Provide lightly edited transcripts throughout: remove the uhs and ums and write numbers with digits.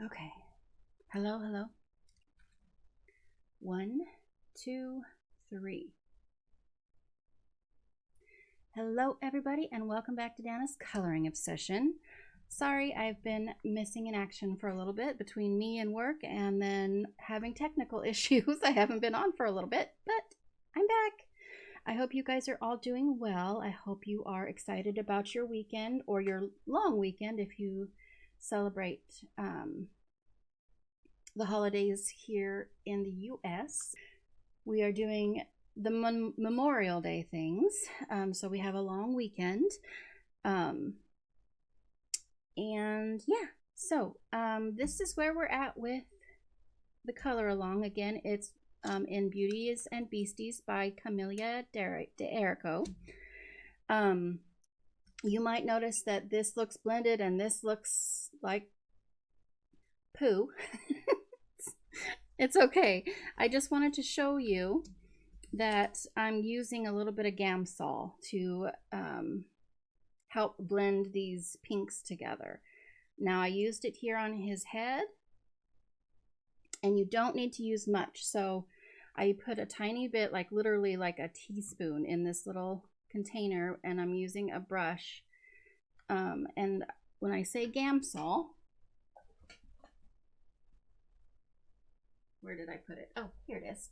Okay. Hello, hello. 1, 2, 3. Hello, everybody, and welcome back to Dana's Coloring Obsession. Sorry, I've been missing in action for a little bit between me and work and then having technical issues. I haven't been on for a little bit, but I'm back. I hope you guys are all doing well. I hope you are excited about your weekend or your long weekend if you celebrate the holidays here in the US. We are doing the Memorial Day things, so we have a long weekend. And yeah, so this is where we're at with the color along. Again, it's in Beauties and Beasties by Camilla de. You might notice that this looks blended and this looks like poo. It's okay. I just wanted to show you that I'm using a little bit of Gamsol to help blend these pinks together. Now I used it here on his head, and you don't need to use much. So I put a tiny bit, like literally like a teaspoon in this little container, and I'm using a brush. And when I say Gamsol, where did I put it? Oh, here it is.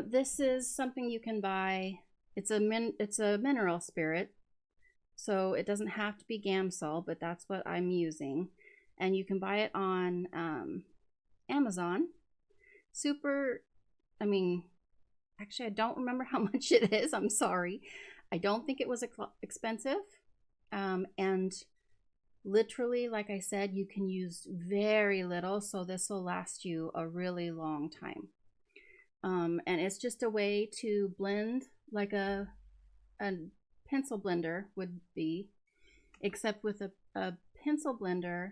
This is something you can buy. It's a mineral spirit, so it doesn't have to be Gamsol, but that's what I'm using. And you can buy it on Amazon. Actually, I don't remember how much it is. I'm sorry. I don't think it was expensive. And literally, like I said, you can use very little, so this will last you a really long time. And it's just a way to blend like a pencil blender would be, except with a pencil blender,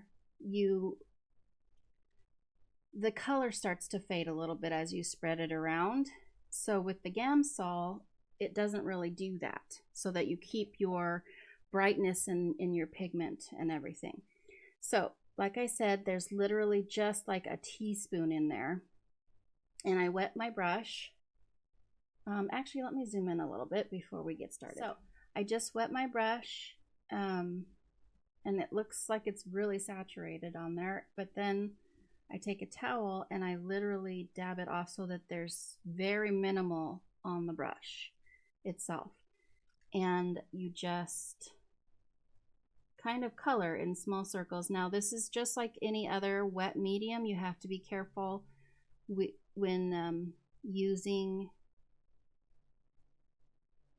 the color starts to fade a little bit as you spread it around. So with the Gamsol, it doesn't really do that, so that you keep your brightness in your pigment and everything. So like I said, there's literally just like a teaspoon in there. And I wet my brush. Actually, let me zoom in a little bit before we get started. So I just wet my brush, and it looks like it's really saturated on there, but then I take a towel and I literally dab it off so that there's very minimal on the brush itself. And you just kind of color in small circles. Now this is just like any other wet medium. You have to be careful when using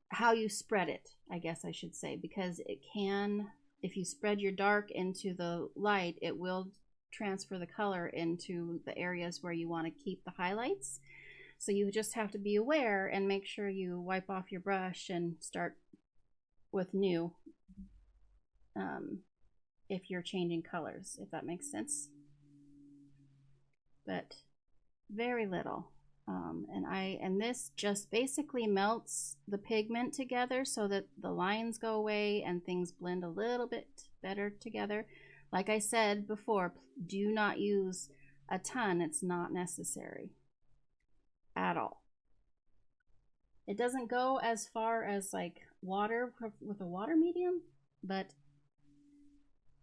how you spread it, I guess I should say, because it can, if you spread your dark into the light, it will transfer the color into the areas where you want to keep the highlights. So you just have to be aware and make sure you wipe off your brush and start with new if you're changing colors, if that makes sense. But very little. And this just basically melts the pigment together so that the lines go away and things blend a little bit better together. Like I said before, do not use a ton. It's not necessary at all. It doesn't go as far as like water with a water medium, but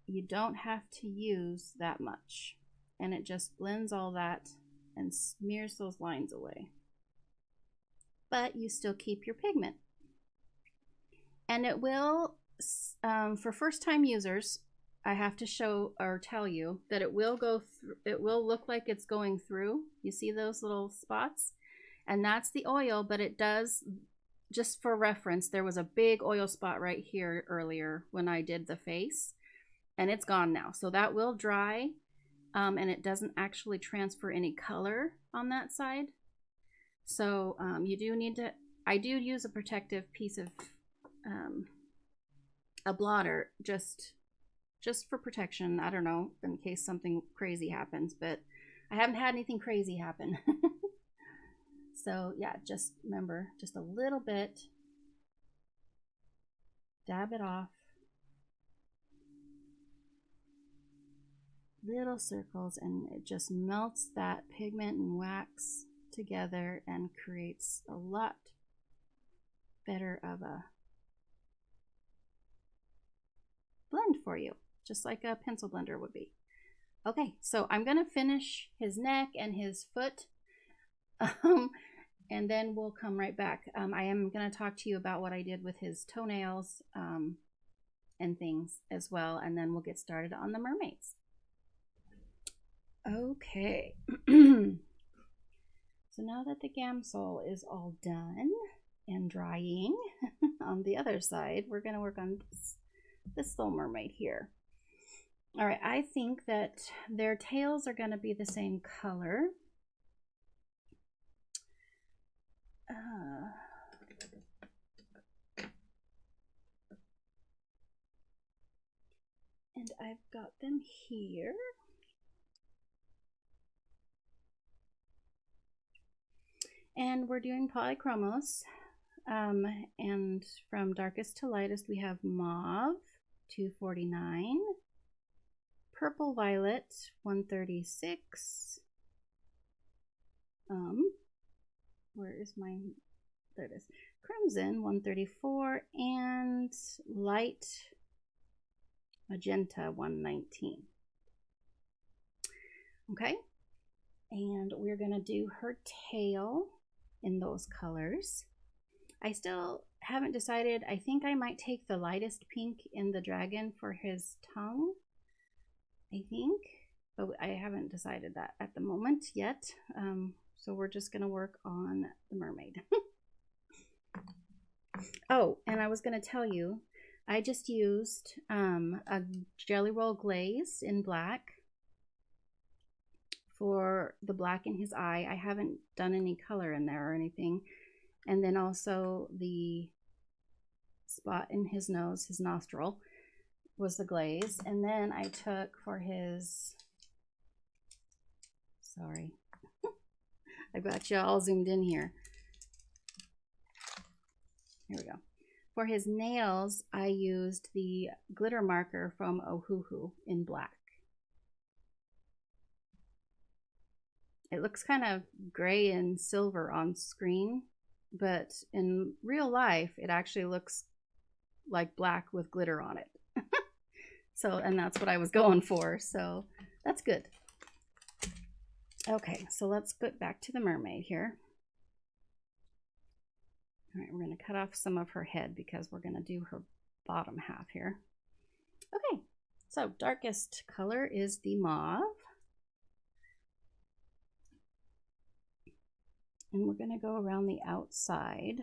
you don't have to use that much. And it just blends all that and smears those lines away. But you still keep your pigment. And it will, for first-time users, I have to show or tell you that it will go through, it will look like it's going through. You see those little spots? And that's the oil, but it does, just for reference, there was a big oil spot right here earlier when I did the face, and it's gone now. So that will dry, and it doesn't actually transfer any color on that side. So you do need to, I do use a protective piece of a blotter just for protection. I don't know, in case something crazy happens, but I haven't had anything crazy happen. So yeah, just remember, just a little bit, dab it off, little circles, and it just melts that pigment and wax together and creates a lot better of a blend for you, just like a pencil blender would be. Okay, so I'm gonna finish his neck and his foot, and then we'll come right back. I am gonna talk to you about what I did with his toenails and things as well, and then we'll get started on the mermaids. Okay, so now that the gamsol is all done and drying on the other side, we're gonna work on this little mermaid here. All right, I think that their tails are gonna be the same color. And I've got them here. And we're doing polychromos. And from darkest to lightest, we have mauve, 249, purple violet, 136. Where is mine? There it is. Crimson, 134, and light magenta, 119. Okay, and we're gonna do her tail in those colors. I still haven't decided. I think I might take the lightest pink in the dragon for his tongue, I think, but I haven't decided that at the moment yet. So we're just gonna work on the mermaid. Oh, and I was gonna tell you, I just used a Jelly Roll glaze in black for the black in his eye. I haven't done any color in there or anything. And then also the spot in his nose, his nostril, was the glaze. And then I took for his, sorry, I've got you all zoomed in here. Here we go. For his nails, I used the glitter marker from Ohuhu in black. It looks kind of gray and silver on screen, but in real life, it actually looks like black with glitter on it. So, and that's what I was going for, so that's good. Okay, so let's get back to the mermaid here. All right, we're gonna cut off some of her head because we're gonna do her bottom half here. Okay, so darkest color is the mauve. And we're gonna go around the outside.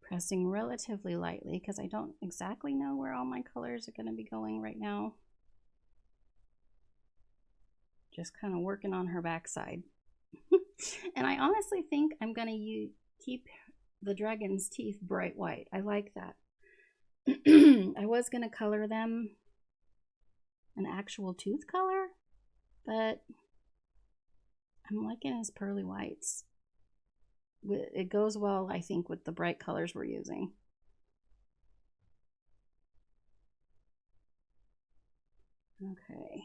Pressing relatively lightly because I don't exactly know where all my colors are going to be going right now. Just kind of working on her backside. And I honestly think I'm going to keep the dragon's teeth bright white. I like that. I was going to color them an actual tooth color, but I'm liking his pearly whites. It goes well, I think, with the bright colors we're using. Okay.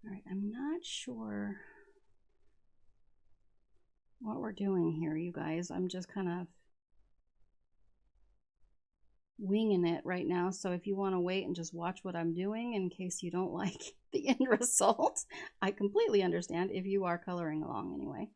All right, I'm not sure what we're doing here, you guys. I'm just kind of winging it right now. So if you want to wait and just watch what I'm doing in case you don't like the end result, I completely understand if you are coloring along anyway.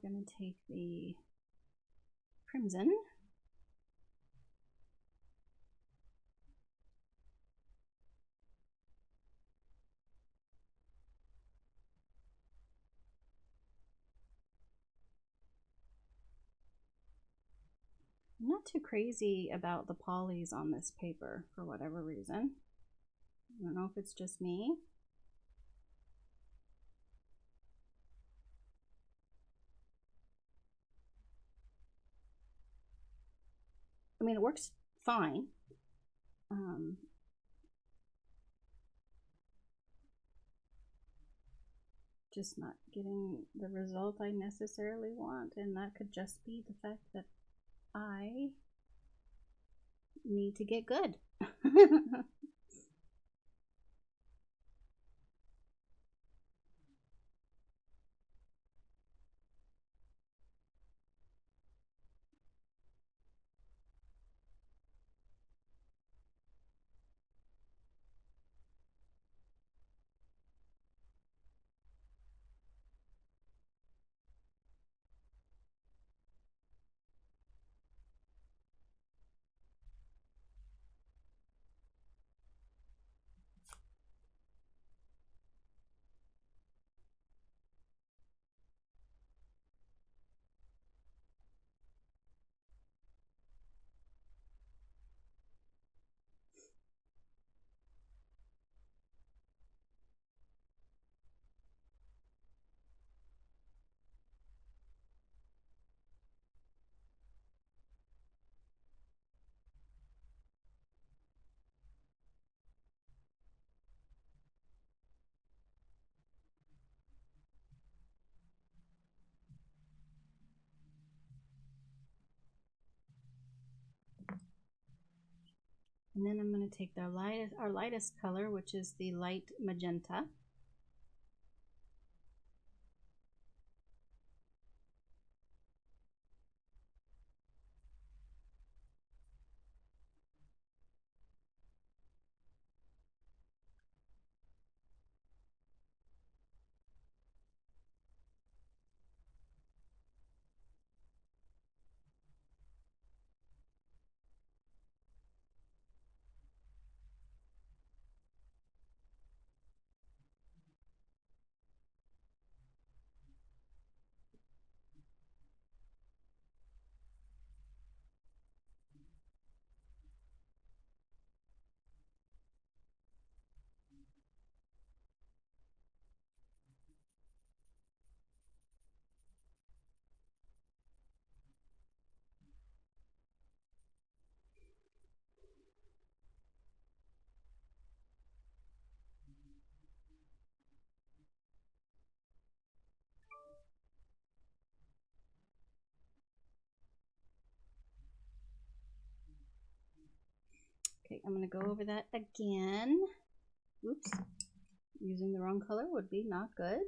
going to take the crimson. I'm not too crazy about the polys on this paper for whatever reason. I don't know if it's just me. I mean, it works fine. Just not getting the result I necessarily want, and that could just be the fact that I need to get good. And then I'm going to take our lightest color, which is the light magenta. Okay, I'm going to go over that again. Oops, using the wrong color would be not good.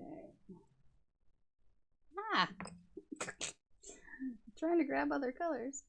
Okay. Ah! Trying to grab other colors.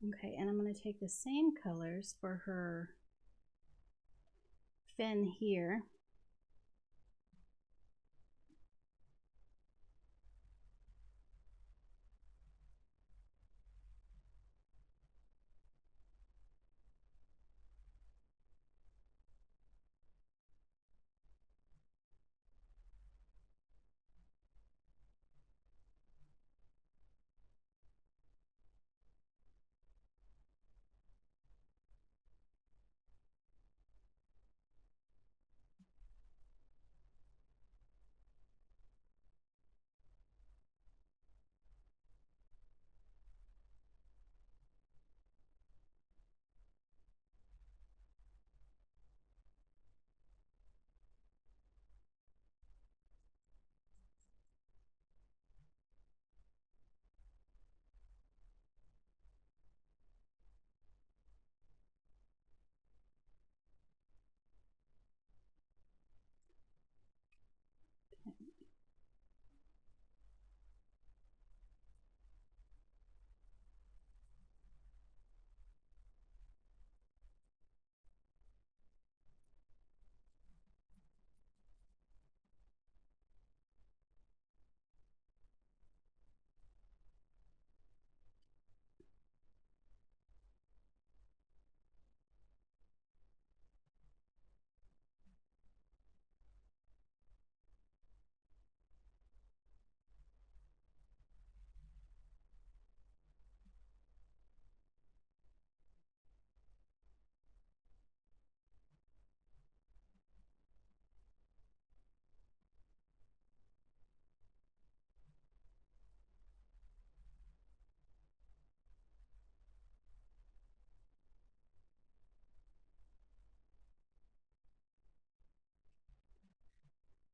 Okay, and I'm going to take the same colors for her fin here.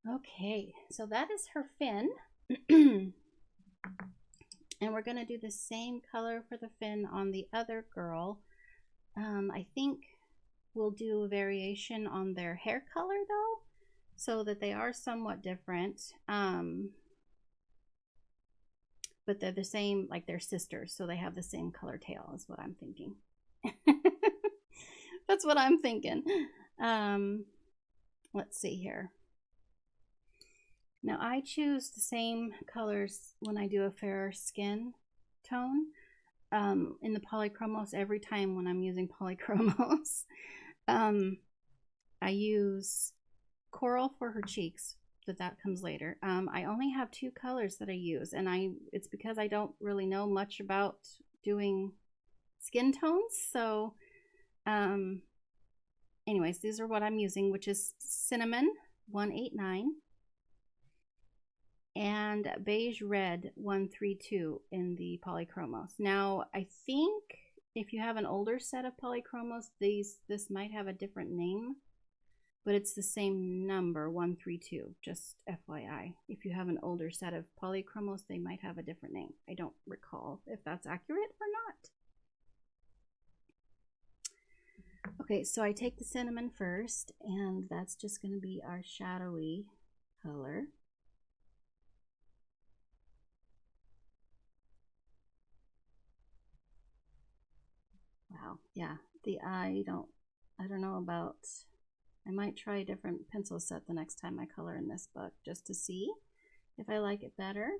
Okay, so that is her fin. And we're going to do the same color for the fin on the other girl. I think we'll do a variation on their hair color though, so that they are somewhat different. But they're the same, like they're sisters, so they have the same color tail, is what I'm thinking. That's what I'm thinking. Let's see here. Now I choose the same colors when I do a fairer skin tone in the polychromos every time when I'm using polychromos. I use coral for her cheeks, but that comes later. I only have two colors that I use, and it's because I don't really know much about doing skin tones. So anyways, these are what I'm using, which is Cinnamon 189 and Beige Red 132 in the polychromos. Now, I think if you have an older set of polychromos, this might have a different name, but it's the same number, 132, just FYI. If you have an older set of polychromos, they might have a different name. I don't recall if that's accurate or not. Okay, so I take the cinnamon first, and that's just going to be our shadowy color. Wow, yeah, the eye, I don't know about, I might try a different pencil set the next time I color in this book just to see if I like it better.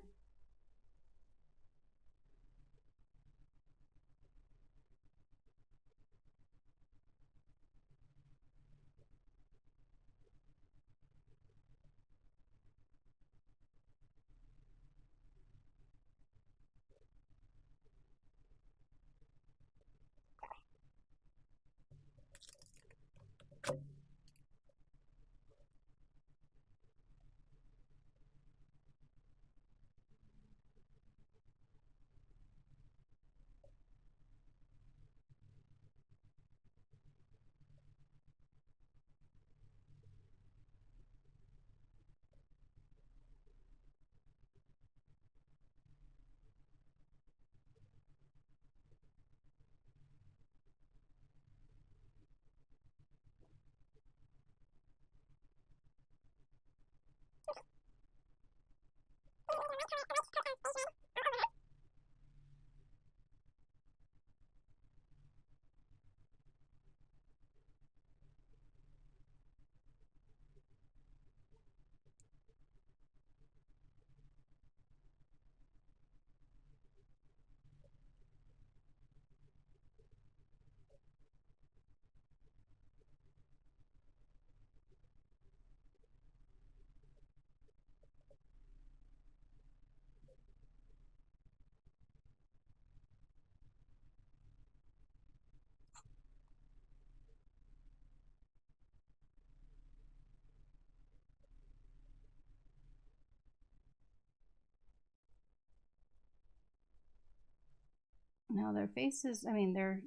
Now their faces, I mean, they're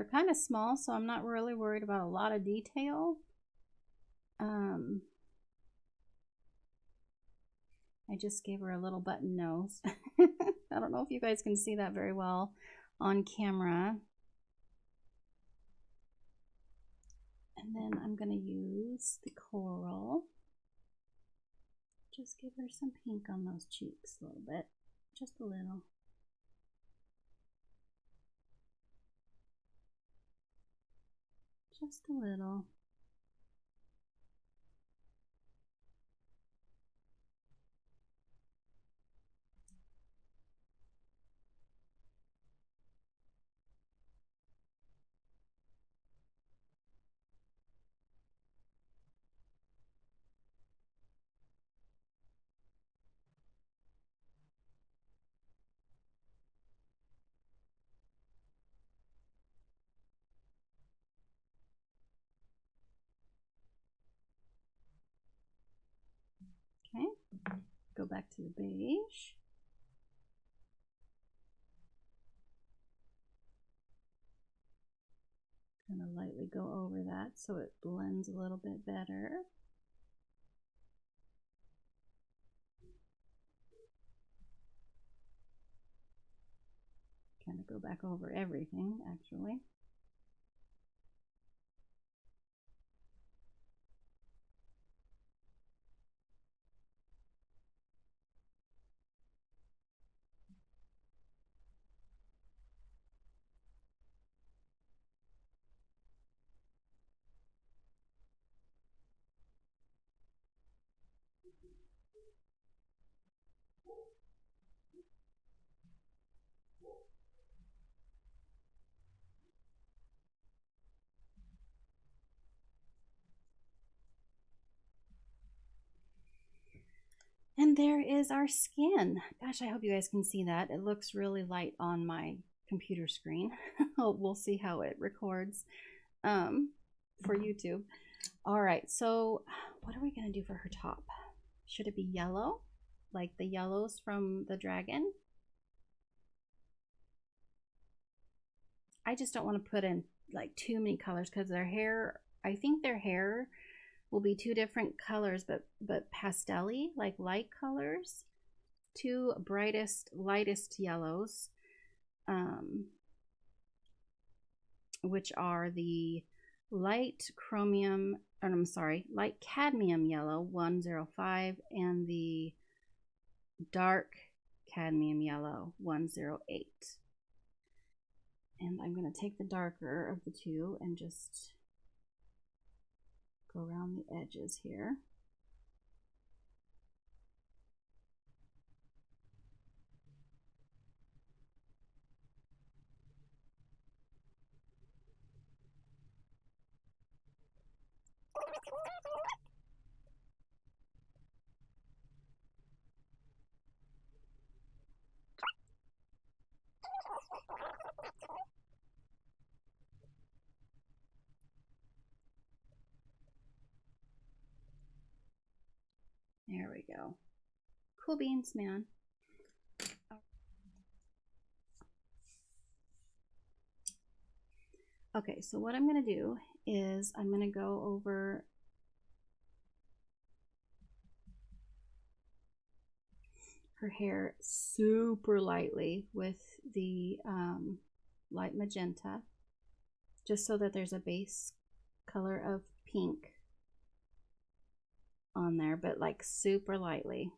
kind of small, so I'm not really worried about a lot of detail. I just gave her a little button nose. I don't know if you guys can see that very well on camera. And then I'm going to use the coral. Just give her some pink on those cheeks a little bit. Just a little. Just a little. Okay, go back to the beige. Kind of lightly go over that so it blends a little bit better. Kind of go back over everything, actually. And there is our skin. Gosh, I hope you guys can see that. It looks really light on my computer screen. We'll see how it records for YouTube. All right, so what are we gonna do for her top? Should it be yellow, like the yellows from the dragon? I just don't want to put in like too many colors because their hair, I think their hair will be two different colors, but pastel-y, like light colors. Two brightest, lightest yellows, which are the light chromium, or I'm sorry, light cadmium yellow 105 and the dark cadmium yellow 108. And I'm going to take the darker of the two and just go around the edges here. There we go. Cool beans, man. Okay, so what I'm going to do is I'm going to go over her hair super lightly with the light magenta, just so that there's a base color of pink on there, but like super lightly.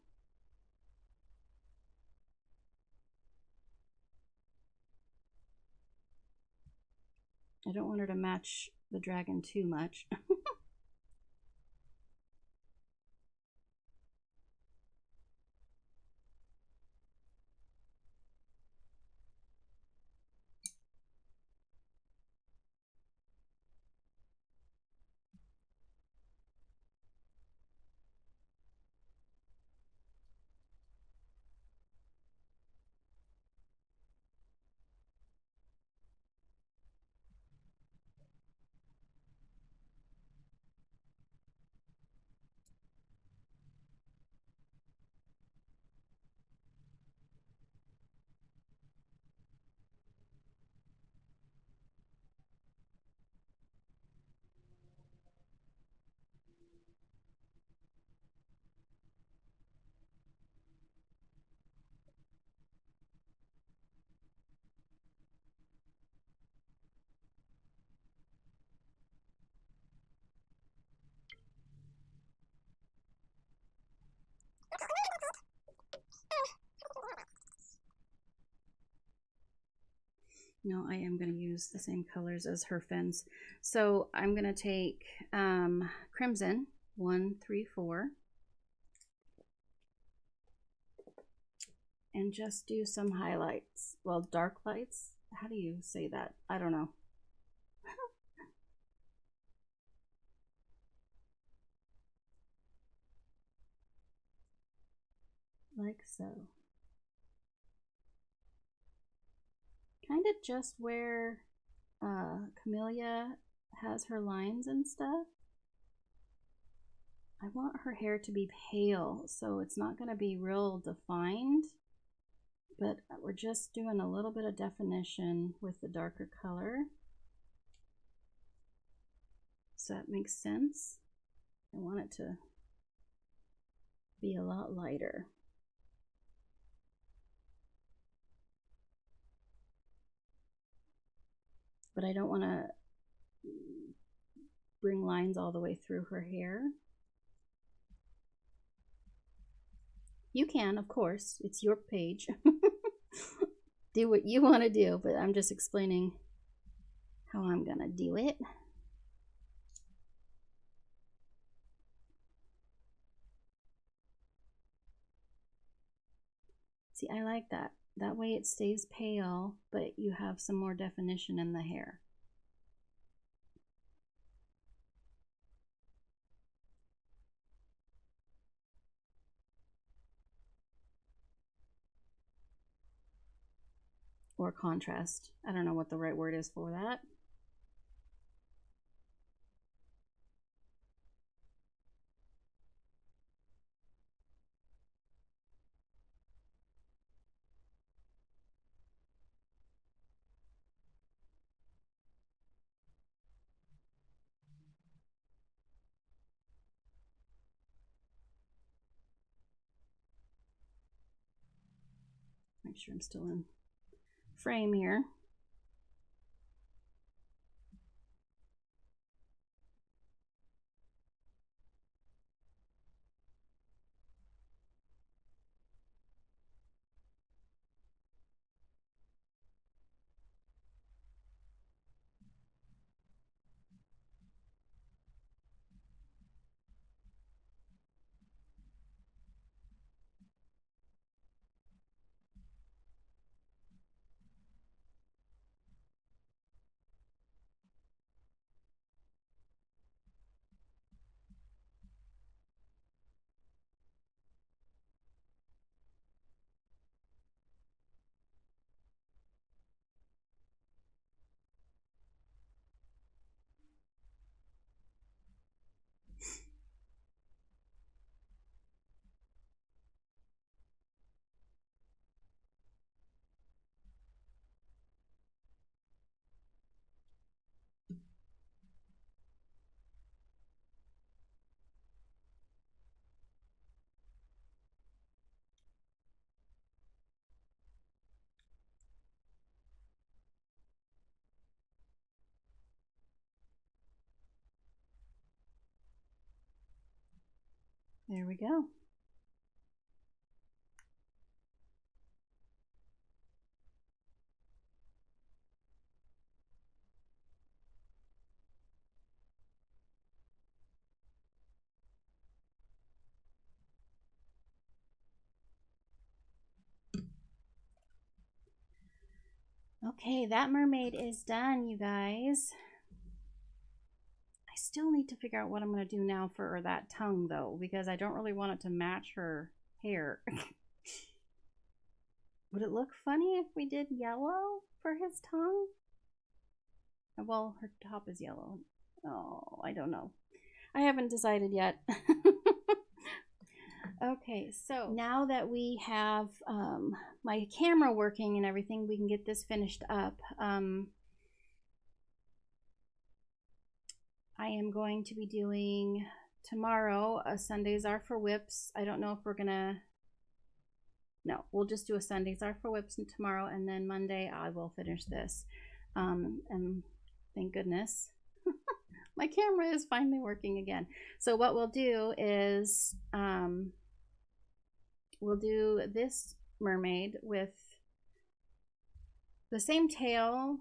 I don't want her to match the dragon too much. No, I am going to use the same colors as her fins. So I'm going to take Crimson 1, 3, 4 and just do some highlights. Well, dark lights. How do you say that? I don't know. Like so. Kind of just where Camilla has her lines and stuff. I want her hair to be pale, so it's not going to be real defined, but we're just doing a little bit of definition with the darker color. So that makes sense. I want it to be a lot lighter. But I don't want to bring lines all the way through her hair. You can, of course, it's your page. Do what you want to do, but I'm just explaining how I'm gonna do it. See, I like that. That way it stays pale, but you have some more definition in the hair. Or contrast. I don't know what the right word is for that. Make sure I'm still in frame here. There we go. Okay, that mermaid is done, you guys. I still need to figure out what I'm going to do now for that tongue, though, because I don't really want it to match her hair. Would it look funny if we did yellow for his tongue? Well, her top is yellow. Oh, I don't know. I haven't decided yet. Okay, so now that we have my camera working and everything, we can get this finished up. I am going to be doing tomorrow, Sundays Are for Whips. I don't know if we're gonna, no, we'll just do a Sundays Are for Whips tomorrow, and then Monday I will finish this. And thank goodness my camera is finally working again. So what we'll do is we'll do this mermaid with The same tail,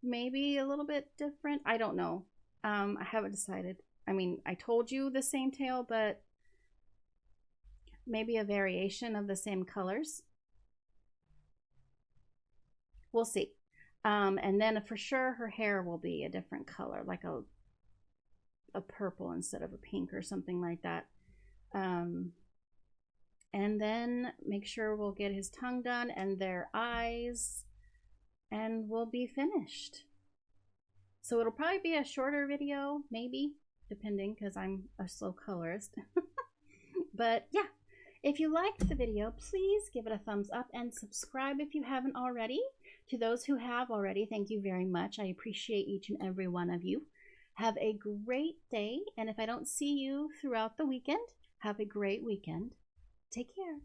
maybe a little bit different. I don't know. I haven't decided. I mean, I told you the same tail, but maybe a variation of the same colors. We'll see. And then for sure her hair will be a different color, like a purple instead of a pink or something like that. And then make sure we'll get his tongue done and their eyes, and we'll be finished. So it'll probably be a shorter video, maybe, depending, because I'm a slow colorist. But yeah, if you liked the video, please give it a thumbs up and subscribe if you haven't already. To those who have already, thank you very much. I appreciate each and every one of you. Have a great day, and if I don't see you throughout the weekend, have a great weekend. Take care.